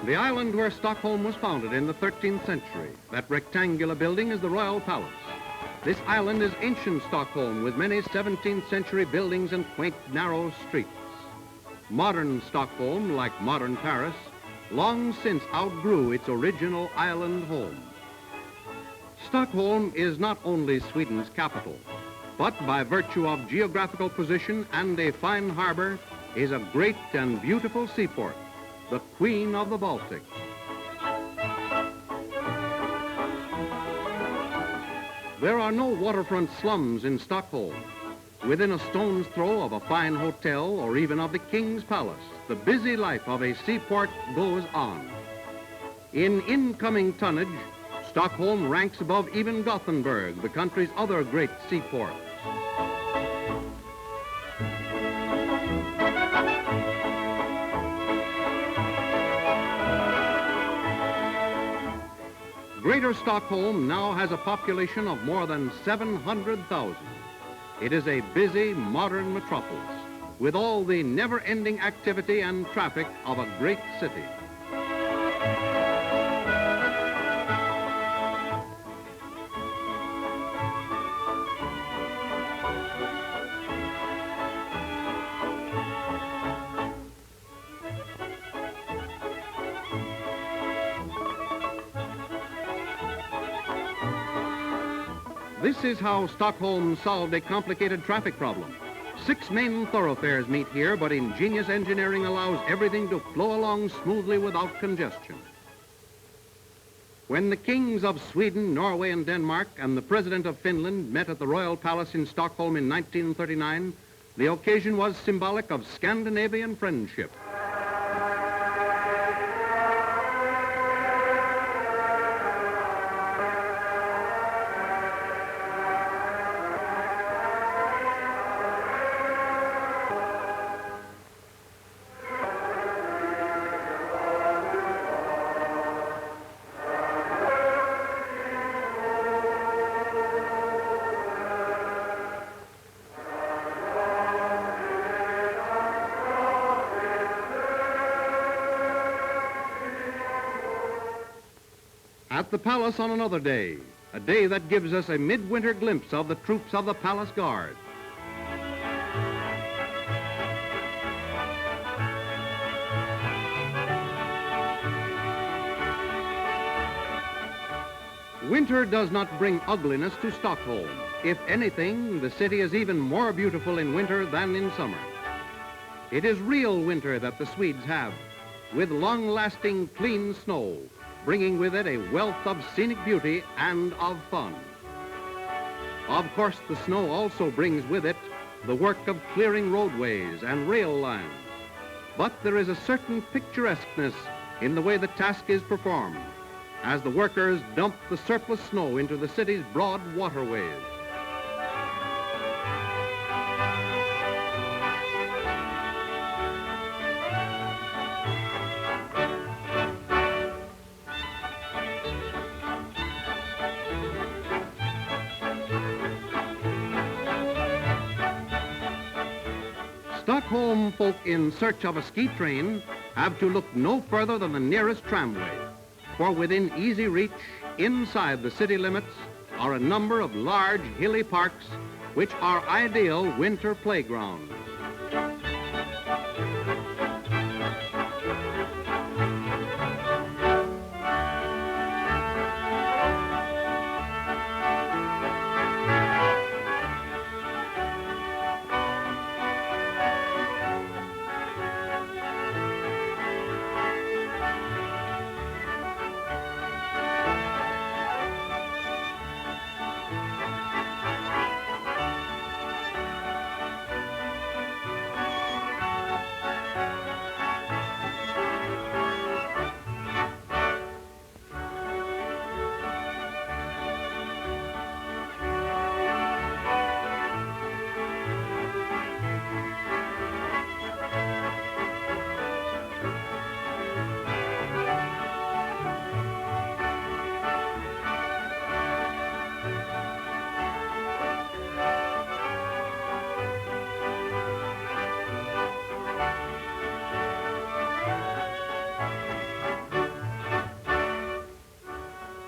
The island where Stockholm was founded in the 13th century. That rectangular building is the Royal Palace. This island is ancient Stockholm with many 17th century buildings and quaint narrow streets. Modern Stockholm, like modern Paris, long since outgrew its original island home. Stockholm is not only Sweden's capital, but by virtue of geographical position and a fine harbor, is a great and beautiful seaport, the Queen of the Baltic. There are no waterfront slums in Stockholm. Within a stone's throw of a fine hotel or even of the King's Palace, the busy life of a seaport goes on. In incoming tonnage, Stockholm ranks above even Gothenburg, the country's other great seaport. Greater Stockholm now has a population of more than 700,000. It is a busy, modern metropolis with all the never-ending activity and traffic of a great city. This is how Stockholm solved a complicated traffic problem. 6 main thoroughfares meet here, but ingenious engineering allows everything to flow along smoothly without congestion. When the kings of Sweden, Norway, and Denmark and the president of Finland met at the Royal Palace in Stockholm in 1939, the occasion was symbolic of Scandinavian friendship. At the palace on another day, a day that gives us a midwinter glimpse of the troops of the Palace Guard. Winter does not bring ugliness to Stockholm. If anything, the city is even more beautiful in winter than in summer. It is real winter that the Swedes have, with long-lasting clean snow, bringing with it a wealth of scenic beauty and of fun. Of course, the snow also brings with it the work of clearing roadways and rail lines. But there is a certain picturesqueness in the way the task is performed, as the workers dump the surplus snow into the city's broad waterways. Stockholm folk in search of a ski train have to look no further than the nearest tramway, for within easy reach, inside the city limits, are a number of large hilly parks which are ideal winter playgrounds.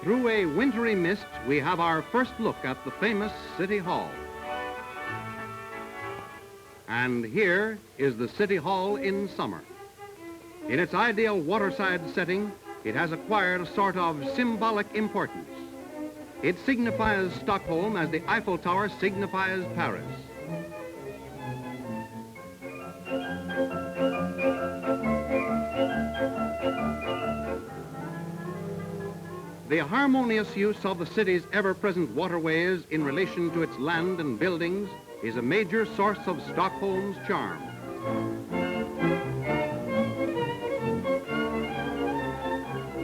Through a wintry mist, we have our first look at the famous City Hall. And here is the City Hall in summer. In its ideal waterside setting, it has acquired a sort of symbolic importance. It signifies Stockholm as the Eiffel Tower signifies Paris. The harmonious use of the city's ever-present waterways in relation to its land and buildings is a major source of Stockholm's charm.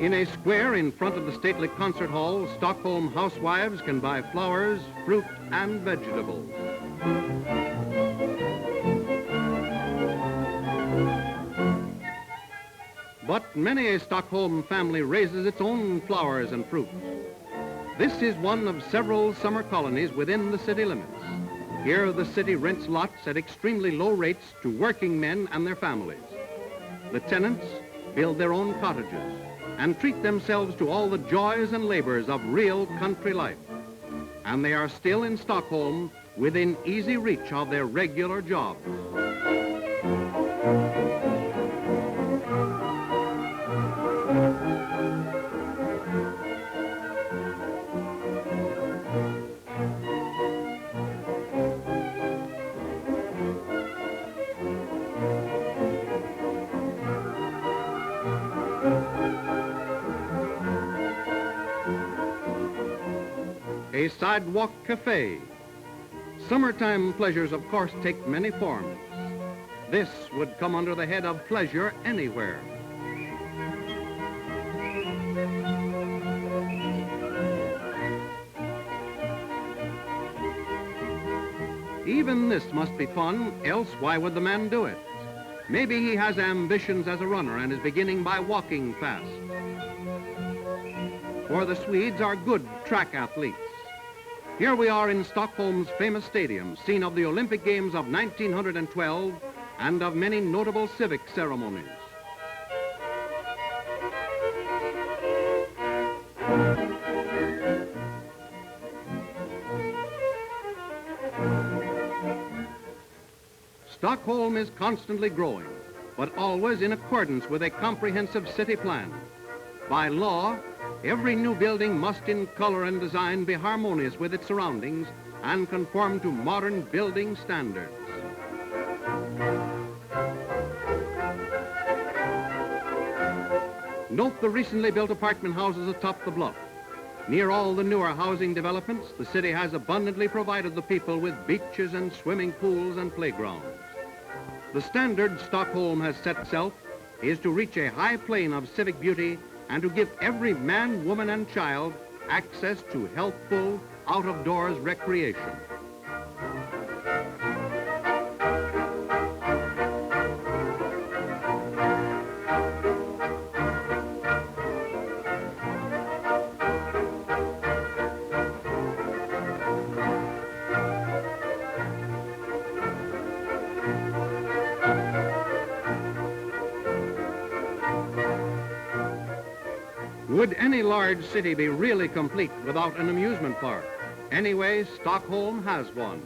In a square in front of the stately concert hall, Stockholm housewives can buy flowers, fruit, and vegetables. But many a Stockholm family raises its own flowers and fruit. This is one of several summer colonies within the city limits. Here the city rents lots at extremely low rates to working men and their families. The tenants build their own cottages and treat themselves to all the joys and labors of real country life. And they are still in Stockholm within easy reach of their regular jobs. A sidewalk café. Summertime pleasures, of course, take many forms. This would come under the head of pleasure anywhere. Even this must be fun, else why would the man do it? Maybe he has ambitions as a runner and is beginning by walking fast. For the Swedes are good track athletes. Here we are in Stockholm's famous stadium, scene of the Olympic Games of 1912 and of many notable civic ceremonies. Stockholm is constantly growing, but always in accordance with a comprehensive city plan. By law, every new building must in color and design be harmonious with its surroundings and conform to modern building standards. Note the recently built apartment houses atop the bluff. Near all the newer housing developments, the city has abundantly provided the people with beaches and swimming pools and playgrounds. The standard Stockholm has set itself is to reach a high plane of civic beauty and to give every man, woman, and child access to healthful, out-of-doors recreation. Would any large city be really complete without an amusement park? Anyway, Stockholm has one.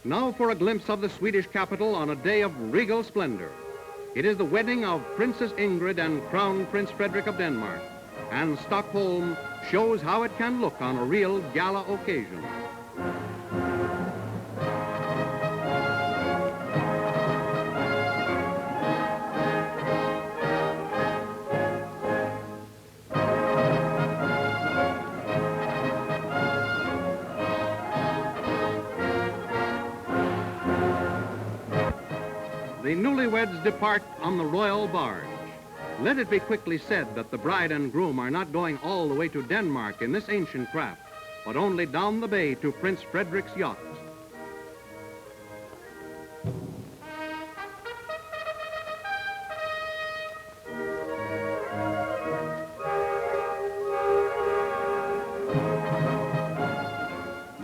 Now for a glimpse of the Swedish capital on a day of regal splendor. It is the wedding of Princess Ingrid and Crown Prince Frederick of Denmark, and Stockholm shows how it can look on a real gala occasion. The newlyweds depart on the royal barge. Let it be quickly said that the bride and groom are not going all the way to Denmark in this ancient craft, but only down the bay to Prince Frederick's yacht.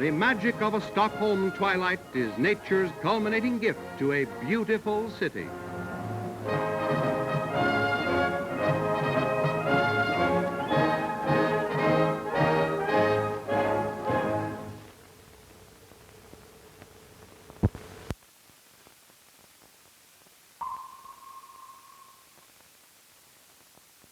The magic of a Stockholm twilight is nature's culminating gift to a beautiful city.